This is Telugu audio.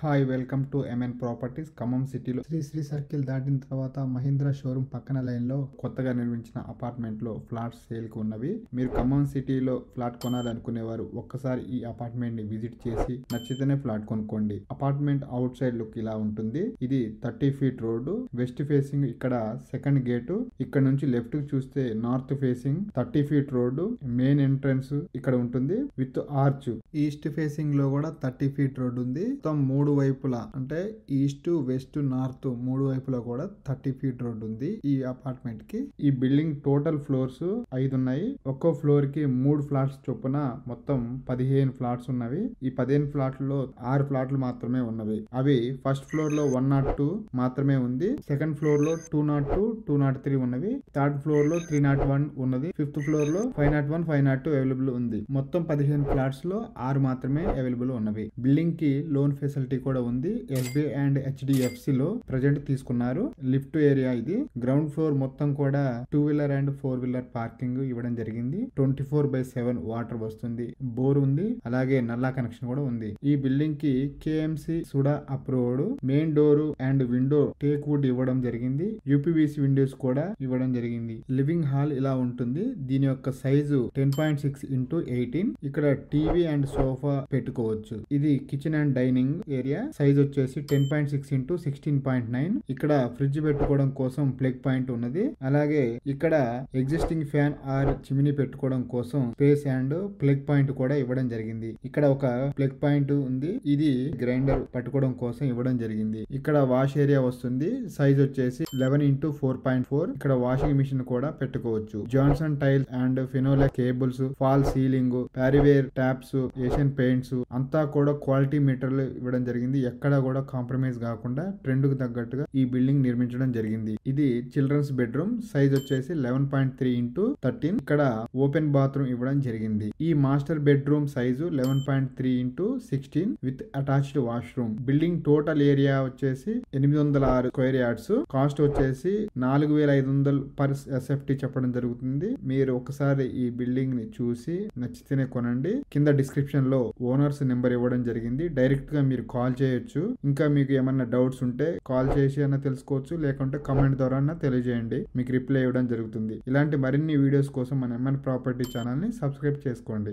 Hi welcome to MN properties Khammam సిటీలో శ్రీ సర్కిల్ దాటిన తర్వాత మహీంద్రా షోరూమ్ పక్కన లైన్ లో కొత్తగా నిర్మించిన అపార్ట్మెంట్ లో ఫ్లాట్స్ సేల్ కు ఉన్నవి. మీరు ఖమ్మం సిటీలో ఫ్లాట్ కొనాలనుకునేవారు ఒక్కసారి ఈ అపార్ట్మెంట్ ని విజిట్ చేసి నచ్చితేనే ఫ్లాట్ కొనుక్కోండి. అపార్ట్మెంట్ అవుట్ సైడ్ లుక్ ఇలా ఉంటుంది. ఇది 30 ఫీట్ రోడ్డు, వెస్ట్ ఫేసింగ్ ఇక్కడ సెకండ్ గేటు, ఇక్కడ నుంచి లెఫ్ట్ కి చూస్తే north facing 30 feet road, main entrance ఇక్కడ ఉంటుంది విత్ ఆర్చ్. ఈస్ట్ ఫేసింగ్ లో కూడా 30 ఫీట్ రోడ్డు ఉంది. మొత్తం మూడు వైపులా అంటే ఈస్ట్ వెస్ట్ నార్త్ మూడు వైపులా కూడా 30 ఫీట్ రోడ్ ఉంది ఈ అపార్ట్మెంట్ కి. ఈ బిల్డింగ్ టోటల్ ఫ్లోర్స్ 5 ఉన్నాయి. ఒక్కో ఫ్లోర్ కి 3 ఫ్లాట్స్ చొప్పున మొత్తం 15 ఫ్లాట్స్ ఉన్నవి. ఈ 15 ఫ్లాట్లలో 6 ఫ్లాట్లు మాత్రమే ఉన్నవి. అవి ఫస్ట్ ఫ్లోర్ లో 102 మాత్రమే ఉంది, సెకండ్ ఫ్లోర్ లో 202 203 ఉన్నవి, థర్డ్ ఫ్లోర్ లో 301 ఉన్నది, ఫిఫ్త్ ఫ్లోర్ లో 501 502 అవైలబుల్ ఉంది. మొత్తం 15 ఫ్లాట్స్ లో 6 మాత్రమే అవైలబుల్ ఉన్నవి. బిల్డింగ్ కి లోన్ ఫెసిలిటీ కూడా ఉంది. ఎస్బీఐ అండ్ హెచ్డిఎఫ్సి లో ప్రజెంట్ తీసుకున్నారు. లిఫ్ట్ ఏరియా ఇది. గ్రౌండ్ ఫ్లోర్ మొత్తం కూడా 2 వీలర్ అండ్ 4 వీలర్ పార్కింగ్ ఇవ్వడం జరిగింది. 24/7 వాటర్ వస్తుంది. బోర్ ఉంది, అలాగే నల్లా కనెక్షన్ కూడా ఉంది. ఈ బిల్డింగ్ కి KMC SUDA approved. Main door and window teak wood ఇవ్వడం జరిగింది. యూపీవీసీ విండోస్ కూడా ఇవ్వడం జరిగింది. లివింగ్ హాల్ ఇలా ఉంటుంది. దీని యొక్క సైజు 10.6 x 18. ఇక్కడ టీవీ అండ్ సోఫా పెట్టుకోవచ్చు. ఇది kitchen and dining area. Size వచ్చేసి 10.6 x 16.9. ఇక్కడ ఫ్రిడ్జ్ పెట్టుకోవడం కోసం ప్లగ్ పాయింట్ ఉన్నది. అలాగే ఇక్కడ ఎగ్జిస్టింగ్ ఫ్యాన్ ఆర్ చిమినీ పెట్టుకోవడం కోసం స్పేస్ అండ్ ప్లగ్ పాయింట్ కూడా ఇవ్వడం జరిగింది. ఇక్కడ ఒక ప్లగ్ పాయింట్ ఉంది. ఇది గ్రైండర్ పట్టుకోవడం కోసం ఇవ్వడం జరిగింది. ఇక్కడ వాష్ ఏరియా వస్తుంది. సైజ్ వచ్చేసి 11 x 4.4. ఇక్కడ వాషింగ్ మిషన్ కూడా పెట్టుకోవచ్చు. Johnson tiles and Finolex cables, fall ceiling, Parryware taps, Asian Paints అంతా కూడా క్వాలిటీ మెటీరియల్ ఇవ్వడం జరిగింది. ఎక్కడ కూడా కాంప్రమైజ్ కాకుండా ట్రెండ్ కు తగ్గట్టుగా ఈ బిల్డింగ్ నిర్మించడం జరిగింది. ఇది చిల్డ్రన్స్ బెడ్రూమ్. సైజ్ వచ్చేసి 11.3 x 13. ఇక్కడ ఓపెన్ బాత్రూమ్ ఇవ్వడం జరిగింది. ఈ master bedroom size 11.3 x 16 with attached washroom. Building total area వచ్చేసి 806 స్క్వేర్ యార్డ్స్. కాస్ట్ వచ్చేసి 4500 పర్ ఎస్ఎఫ్టీ చెప్పడం జరుగుతుంది. మీరు ఒకసారి ఈ బిల్డింగ్ ని చూసి నచ్చితేనే కొనండి. కింద డిస్క్రిప్షన్ లో ఓనర్స్ నెంబర్ ఇవ్వడం జరిగింది. డైరెక్ట్ గా మీరు కాల్ చేయొచ్చు. ఇంకా మీకు ఏమన్నా డౌట్స్ ఉంటే కాల్ చేసి అన్న తెలుసుకోవచ్చు, లేకుంటే కమెంట్ ద్వారా తెలియజేయండి. మీకు రిప్లై ఇవ్వడం జరుగుతుంది. ఇలాంటి మరిన్ని వీడియోస్ కోసం మన ఎంఎన్ ప్రాపర్టీ ఛానల్ ని సబ్స్క్రైబ్ చేసుకోండి.